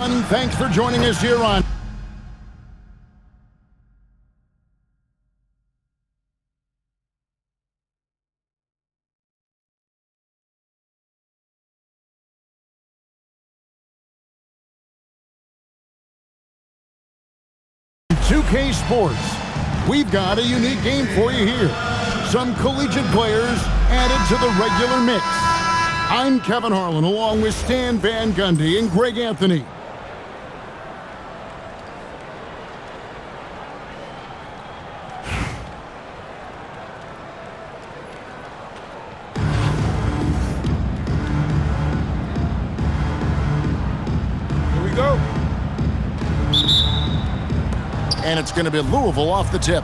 Thanks for joining us here on K Sports. We've got a unique game for you here. Some collegiate players added to the regular mix. I'm Kevin Harlan along with Stan Van Gundy and Greg Anthony. And it's going to be Louisville off the tip.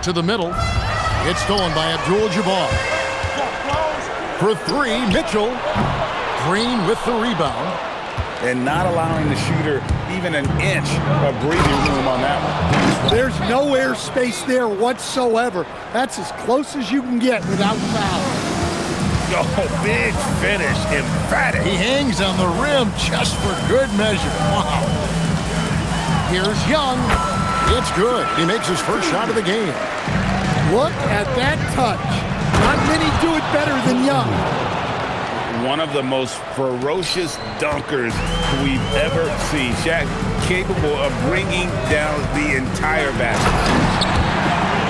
To the middle. It's stolen by Abdul-Jabbar. For three, Mitchell. Green with the rebound. And not allowing the shooter even an inch of breathing room on that one. There's no air space there whatsoever. That's as close as you can get without foul. Oh, big finish, emphatic. He hangs on the rim just for good measure. Wow. Here's Young. It's good. He makes his first shot of the game. Look at that touch. Not many do it better than Young. One of the most ferocious dunkers we've ever seen. Shaq capable of bringing down the entire basket.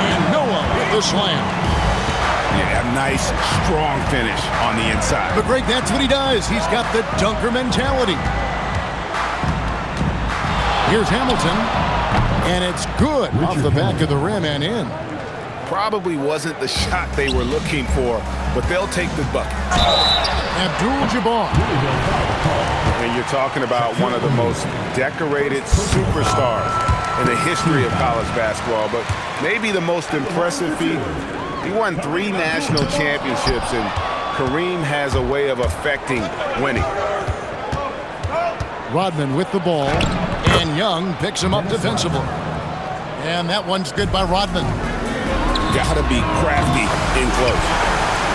And Noah with the slam. Yeah, a nice, strong finish on the inside. But Greg, that's what he does. He's got the dunker mentality. Here's Hamilton, and it's good off the back of the rim and in. Probably wasn't the shot they were looking for, but they'll take the bucket. Abdul-Jabbar. And you're talking about one of the most decorated superstars in the history of college basketball, but maybe the most impressive feat. He won 3 national championships, and Kareem has a way of affecting winning. Rodman with the ball. And Young picks him up defensively. And that one's good by Rodman. Gotta be crafty in close.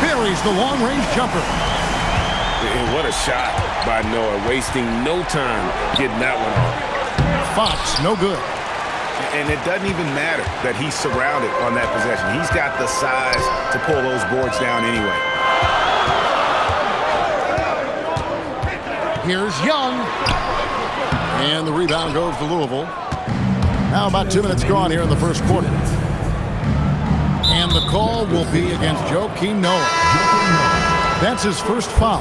Buries the long-range jumper. And what a shot by Noah, wasting no time getting that one off. Fox, no good. And it doesn't even matter that he's surrounded on that possession. He's got the size to pull those boards down anyway. Here's Young. And the rebound goes to Louisville. Now about 2 minutes gone here in the first quarter. And the call will be against Joakim Noah. That's his first foul.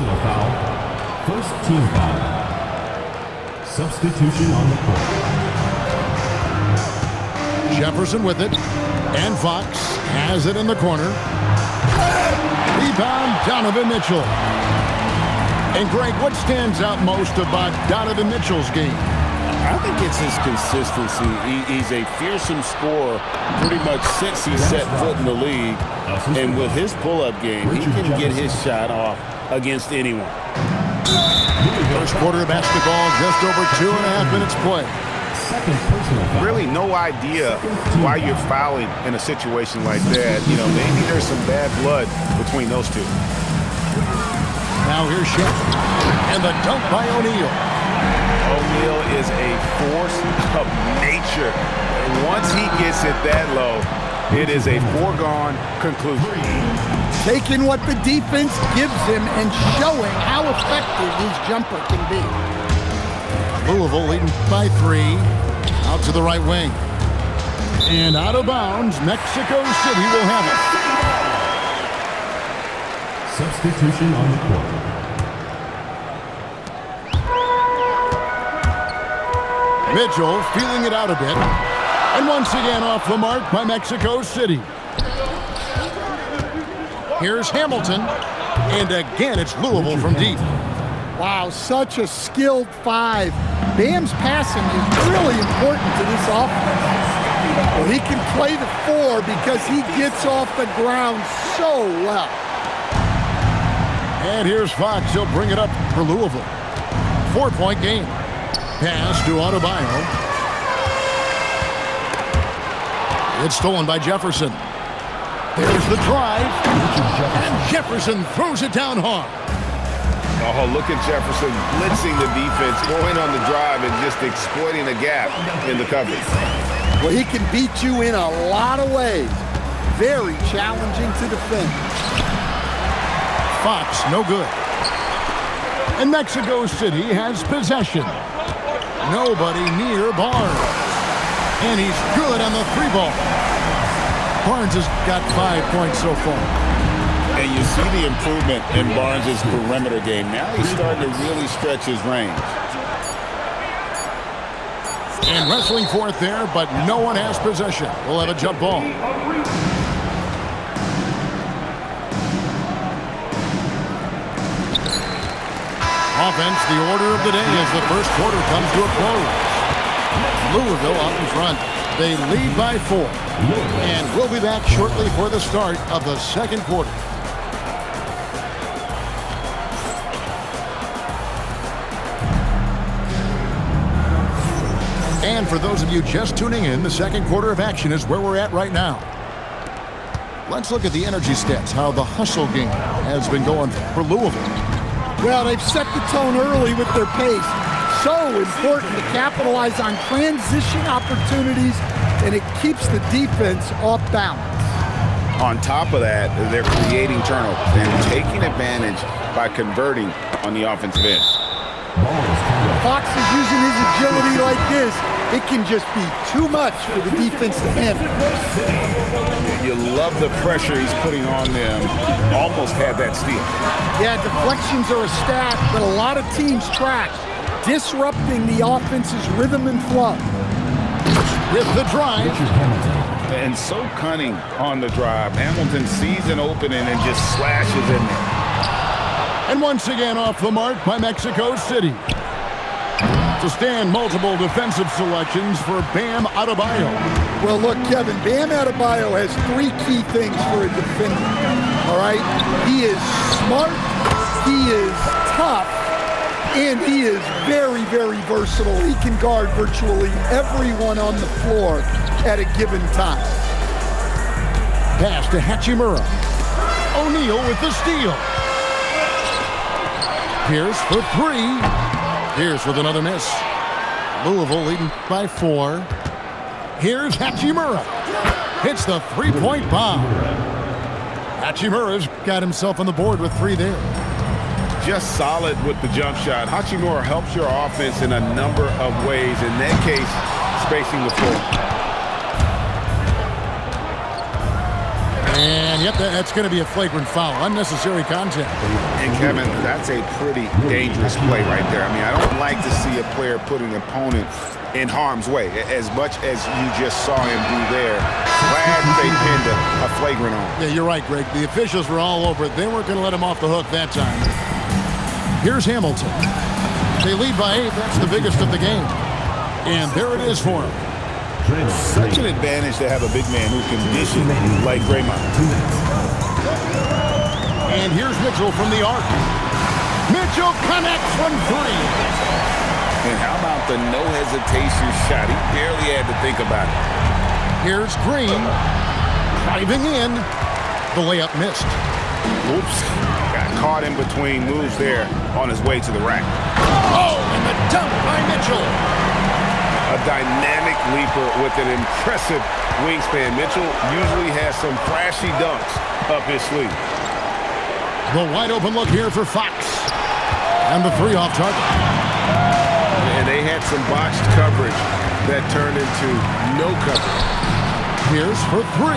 First team foul. Substitution on the court. Jefferson with it. And Fox has it in the corner. Rebound, Donovan Mitchell. And Greg, what stands out most about Donovan Mitchell's game? I think it's his consistency. He's a fearsome scorer pretty much since he set foot in the league. And with his pull-up game, he can get his shot off against anyone. First quarter of basketball, just over 2.5 minutes play. Really no idea why you're fouling in a situation like that. You know, maybe there's some bad blood between those two. Now here's Shaq, and the dunk by O'Neal. O'Neal is a force of nature. And once he gets it that low, it is a foregone conclusion. Taking what the defense gives him and showing how effective his jumper can be. Louisville leading by 3. Out to the right wing. And out of bounds, Mexico City will have it. Substitution on the court. Mitchell feeling it out a bit. And once again off the mark by Mexico City. Here's Hamilton. And again, it's Louisville from deep. Wow, such a skilled 5. Bam's passing is really important to this offense. Well, he can play the 4 because he gets off the ground so well. And here's Fox. He'll bring it up for Louisville. 4-point game. Pass to Adebayo. It's stolen by Jefferson. There's the drive. And Jefferson throws it down hard. Oh, look at Jefferson blitzing the defense, going on the drive and just exploiting a gap in the coverage. Well, he can beat you in a lot of ways. Very challenging to defend. Fox, no good. And Mexico City has possession. Nobody near Barnes. And he's good on the 3-ball. Barnes has got 5 points so far. And you see the improvement in Barnes' perimeter game. Now he's starting to really stretch his range. And wrestling for it there, but no one has possession. We'll have a jump ball. Offense, the order of the day as the first quarter comes to a close. Louisville up in front. They lead by 4. And we'll be back shortly for the start of the second quarter. And for those of you just tuning in, the second quarter of action is where we're at right now. Let's look at the energy stats, how the hustle game has been going for Louisville. Well, they've set the tone early with their pace. So important to capitalize on transition opportunities, and it keeps the defense off balance. On top of that, they're creating turnovers and taking advantage by converting on the offensive end. Fox is using his agility like this. It can just be too much for the defense to handle. You love the pressure he's putting on them. Almost had that steal. Yeah, deflections are a stat that a lot of teams track, disrupting the offense's rhythm and flow. With the drive. And so cunning on the drive. Hamilton sees an opening and just slashes in there. And once again off the mark by Mexico City. To stand multiple defensive selections for Bam Adebayo. Well, look, Kevin, Bam Adebayo has 3 key things for a defender, all right? He is smart, he is tough, and he is very, very versatile. He can guard virtually everyone on the floor at a given time. Pass to Hachimura. O'Neal with the steal. Pierce for 3. Pierce with another miss. Louisville leading by 4. Here's Hachimura. Hits the 3-point bomb. Hachimura's got himself on the board with 3 there. Just solid with the jump shot. Hachimura helps your offense in a number of ways. In that case, spacing the floor. And yep, that's going to be a flagrant foul. Unnecessary contact. And Kevin, that's a pretty dangerous play right there. I mean, I don't like to see a player put an opponent in harm's way. As much as you just saw him do there, glad they pinned a flagrant on. Yeah, you're right, Greg. The officials were all over it. They weren't going to let him off the hook that time. Here's Hamilton. They lead by 8. That's the biggest of the game. And there it is for him. Such an advantage to have a big man who can dish it like Draymond. And here's Mitchell from the arc. Mitchell connects from 3. And how about the no hesitation shot? He barely had to think about it. Here's Green. Driving in. The layup missed. Oops. Got caught in between moves there on his way to the rack. Oh, and the dunk by Mitchell. A dynamic leaper with an impressive wingspan. Mitchell usually has some flashy dunks up his sleeve. The wide open look here for Fox. And the 3 off target. And they had some botched coverage that turned into no coverage. Pierce for 3.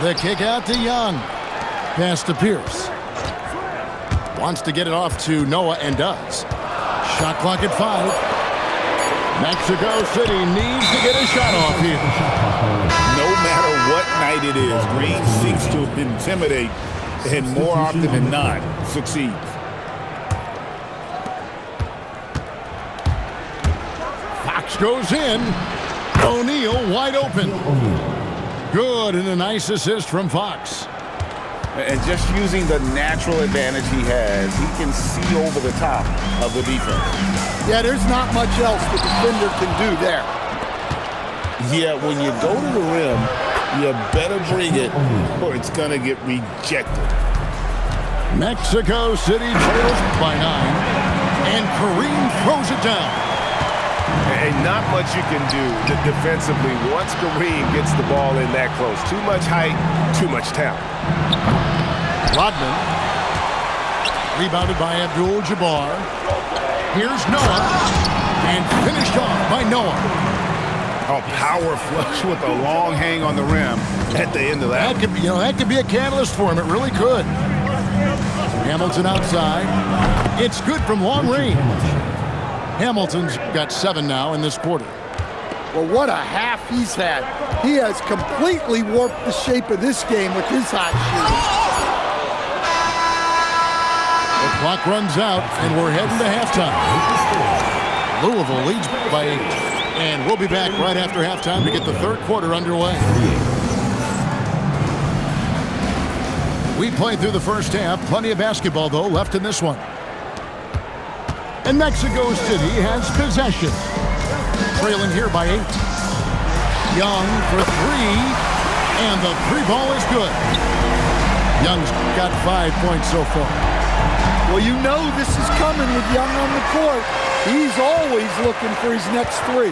The kick out to Young. Pass to Pierce. Wants to get it off to Noah and does. Shot clock at 5. Mexico City needs to get a shot off here. No matter what night it is, Green seeks to intimidate and more often than not succeeds. Fox goes in. O'Neal wide open. Good, and a nice assist from Fox. And just using the natural advantage he has, he can see over the top of the defense. Yeah, there's not much else the defender can do there. Yeah, when you go to the rim, you better bring it or it's going to get rejected. Mexico City trails by 9, and Kareem throws it down. And not much you can do defensively once Kareem gets the ball in that close. Too much height, too much talent. Rodman, rebounded by Abdul-Jabbar. Here's Noah, and finished off by Noah. A power flush with a long hang on the rim at the end of that. That could be a catalyst for him. It really could. Hamilton outside. It's good from long range. Hamilton's got 7 now in this quarter. Well, what a half he's had. He has completely warped the shape of this game with his hot shooting. The clock runs out, and we're heading to halftime. Louisville leads by 8. And we'll be back right after halftime to get the third quarter underway. We played through the first half. Plenty of basketball, though, left in this one. And Mexico City has possession. Trailing here by 8. Young for 3. And the 3 ball is good. Young's got 5 points so far. Well, you know this is coming with Young on the court. He's always looking for his next 3.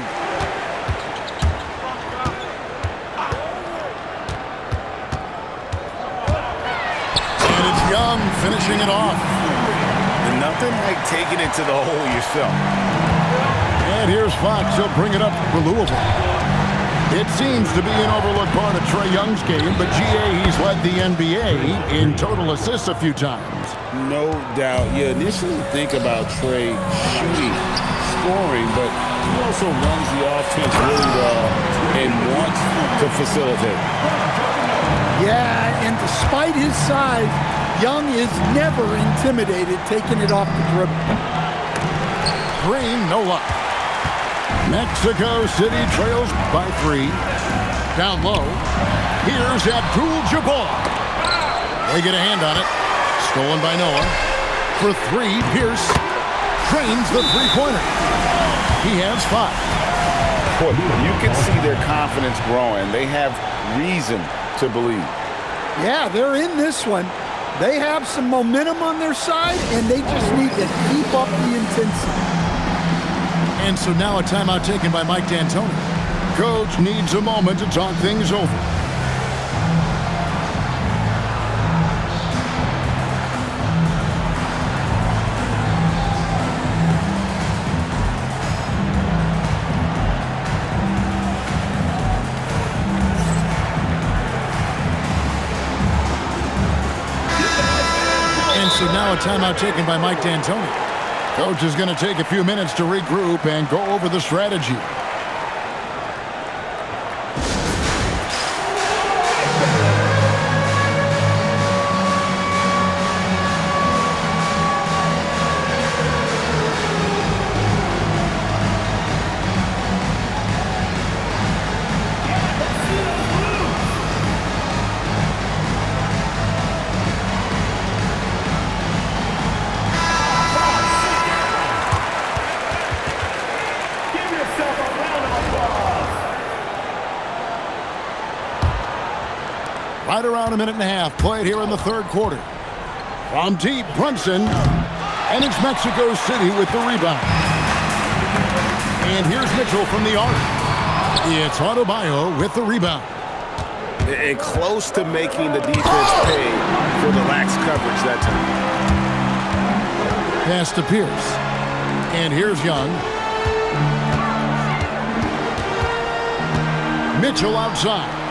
And it's Young finishing it off. And nothing like taking it to the hole yourself. And here's Fox. He'll bring it up for Louisville. It seems to be an overlooked part of Trae Young's game, but he's led the NBA in total assists a few times. No doubt. You initially think about Trae shooting, scoring, but he also runs the offense really well and wants to facilitate. Yeah, and despite his size, Young is never intimidated taking it off the dribble. Green, no luck. Mexico City trails by 3. Down low. Here's Abdul-Jabbar. They get a hand on it. Stolen by Noah. For 3, Pierce drains the three-pointer. He has 5. Boy, you can see their confidence growing. They have reason to believe. Yeah, they're in this one. They have some momentum on their side, and they just need to keep up the intensity. And so now a timeout taken by Mike D'Antoni. Coach needs a moment to talk things over. And so now a timeout taken by Mike D'Antoni. Coach is going to take a few minutes to regroup and go over the strategy. Right around a minute and a half played here in the third quarter. From deep, Brunson, and it's Mexico City with the rebound. And here's Mitchell from the arc. It's Adebayo with the rebound. And close to making the defense pay for the lax coverage that time. Pass to Pierce. And here's Young. Mitchell outside.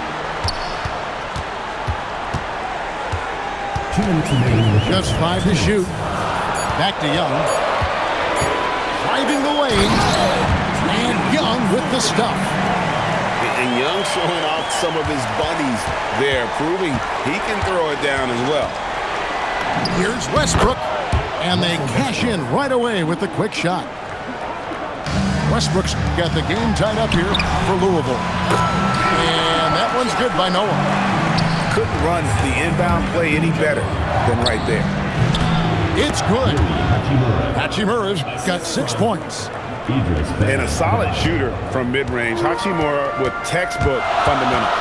2 minutes remaining. Just 5 to shoot. Back to Young. Driving the lane. And Young with the stuff. And Young showing off some of his buddies there, proving he can throw it down as well. Here's Westbrook. And they cash in right away with the quick shot. Westbrook's got the game tied up here for Louisville. And that one's good by Noah. Couldn't run the inbound play any better than right there. It's good. Hachimura's got 6 points. And a solid shooter from mid-range. Hachimura with textbook fundamentals.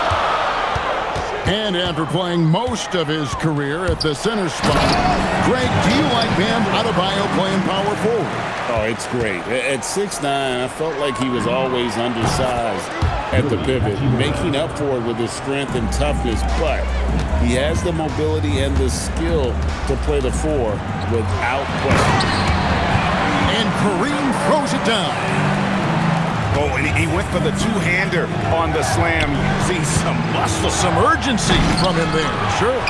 And after playing most of his career at the center spot, Greg, do you like Bam Adebayo playing power forward? Oh, it's great. At 6'9", I felt like he was always undersized at the pivot, making up for it with his strength and toughness, but he has the mobility and the skill to play the 4 without question. And Kareem throws it down. Oh, and he went for the two-hander on the slam. See some muscle. Some urgency from him there, sure.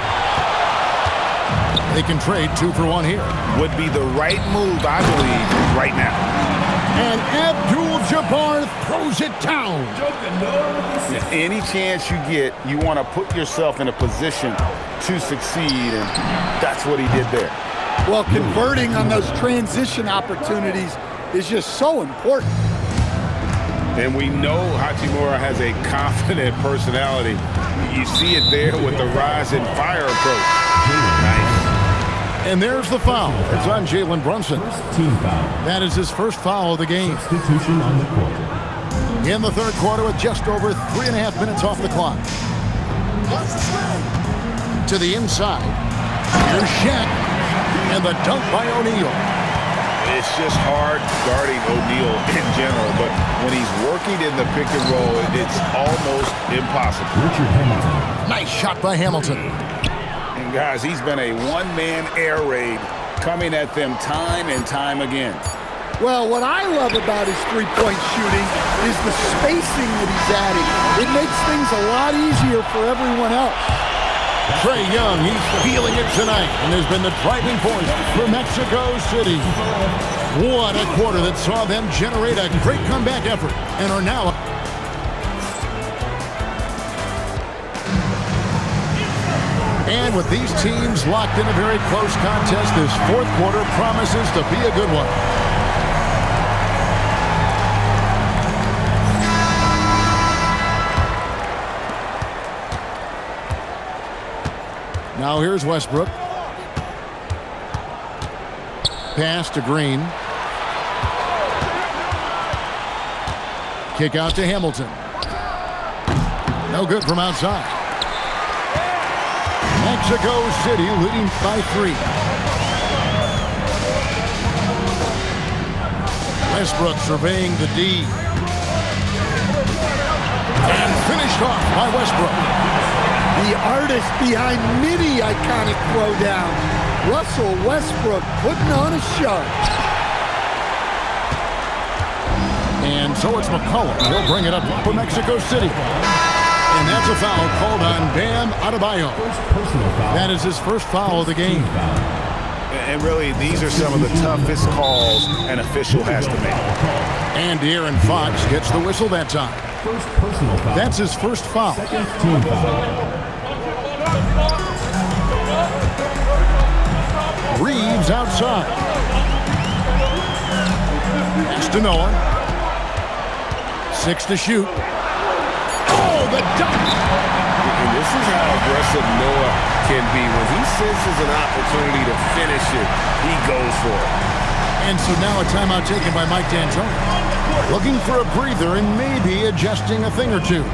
They can trade 2 for 1 here. Would be the right move, I believe, right now. And Abdul-Jabbar throws it down. Any chance you get, you want to put yourself in a position to succeed, and that's what he did there. Well, converting on those transition opportunities is just so important. And we know Hachimura has a confident personality. You see it there with the rise and fire approach. Nice. And there's the foul. It's on Jalen Brunson. First team foul. That is his first foul of the game. Substitution on the court. In the third quarter with just over 3.5 minutes off the clock. To the inside. Here's Shaq. And the dunk by O'Neal. It's just hard guarding O'Neal in general, but when he's working in the pick and roll, it's almost impossible. Richard Hamilton. Nice shot by Hamilton. And guys, he's been a one-man air raid coming at them time and time again. Well, what I love about his three-point shooting is the spacing that he's adding. It makes things a lot easier for everyone else. Trae Young, he's feeling it tonight, and has been the driving force for Mexico City. What a quarter that saw them generate a great comeback effort and are now... And with these teams locked in a very close contest, this fourth quarter promises to be a good one. Now here's Westbrook. Pass to Green. Kick out to Hamilton. No good from outside. Mexico City leading by 3. Westbrook surveying the D. And finished off by Westbrook. The artist behind many iconic throwdown, Russell Westbrook putting on a show. And so it's McCollum. He'll bring it up for Mexico City. And that's a foul called on Bam Adebayo. That is his first foul of the game. And really, these are some of the toughest calls an official has to make. And De'Aaron Fox gets the whistle that time. First personal foul. That's his first foul. Second team foul. Reeves outside. Pass to Noah. 6 to shoot. Oh, the dunk! And this is how aggressive Noah can be. When he senses an opportunity to finish it, he goes for it. And so now a timeout taken by Mike D'Antoni. Looking for a breather and maybe adjusting a thing or two.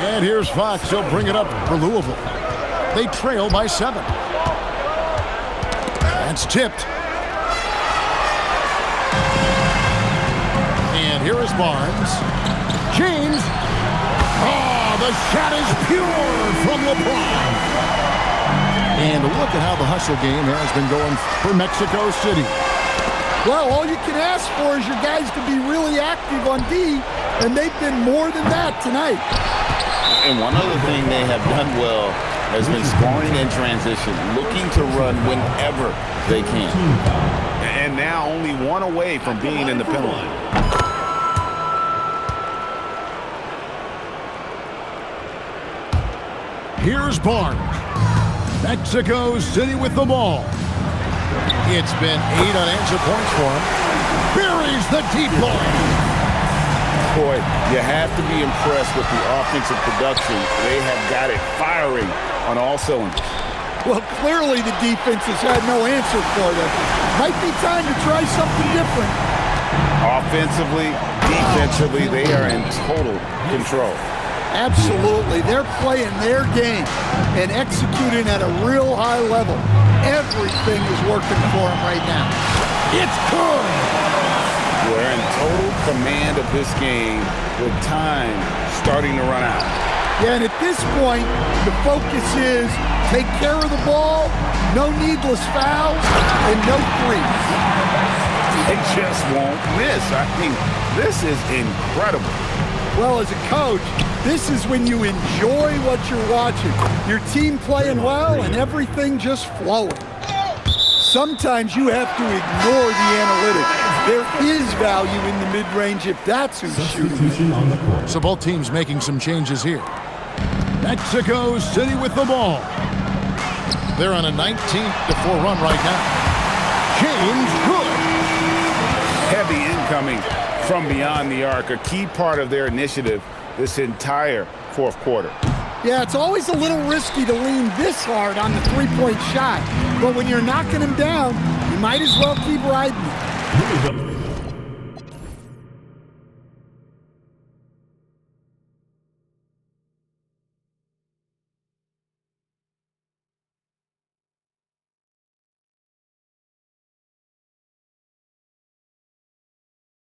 And here's Fox. He'll bring it up for Louisville. They trail by 7. That's tipped. And here is Barnes. James. Oh, the shot is pure from LeBron. And look at how the hustle game has been going for Mexico City. Well, all you can ask for is your guys to be really active on D, and they've been more than that tonight. And one other thing they have done well has been scoring in transition, looking to run whenever they can. And now only one away from being in the penalty. Here's Barnes. Mexico City with the ball. It's been 8 unanswered points for him. Buries the deep ball. Boy, you have to be impressed with the offensive production. They have got it firing on all cylinders. Well, clearly the defense has had no answer for them. Might be time to try something different. Offensively, defensively, they are in total control. Absolutely. They're playing their game and executing at a real high level. Everything is working for them right now. It's good. We're in total command of this game with time starting to run out. Yeah, and at this point, the focus is take care of the ball, no needless fouls, and no threes. They just won't miss. I mean, this is incredible. Well, as a coach, this is when you enjoy what you're watching. Your team playing well and everything just flowing. Sometimes you have to ignore the analytics. There is value in the mid-range if that's who's shooting. Substitution on the court. So both teams making some changes here. Mexico City with the ball. They're on a 19-4 run right now. James Good. Heavy incoming from beyond the arc, a key part of their initiative this entire fourth quarter. Yeah, it's always a little risky to lean this hard on the three-point shot. But when you're knocking him down, you might as well keep riding him. Here is a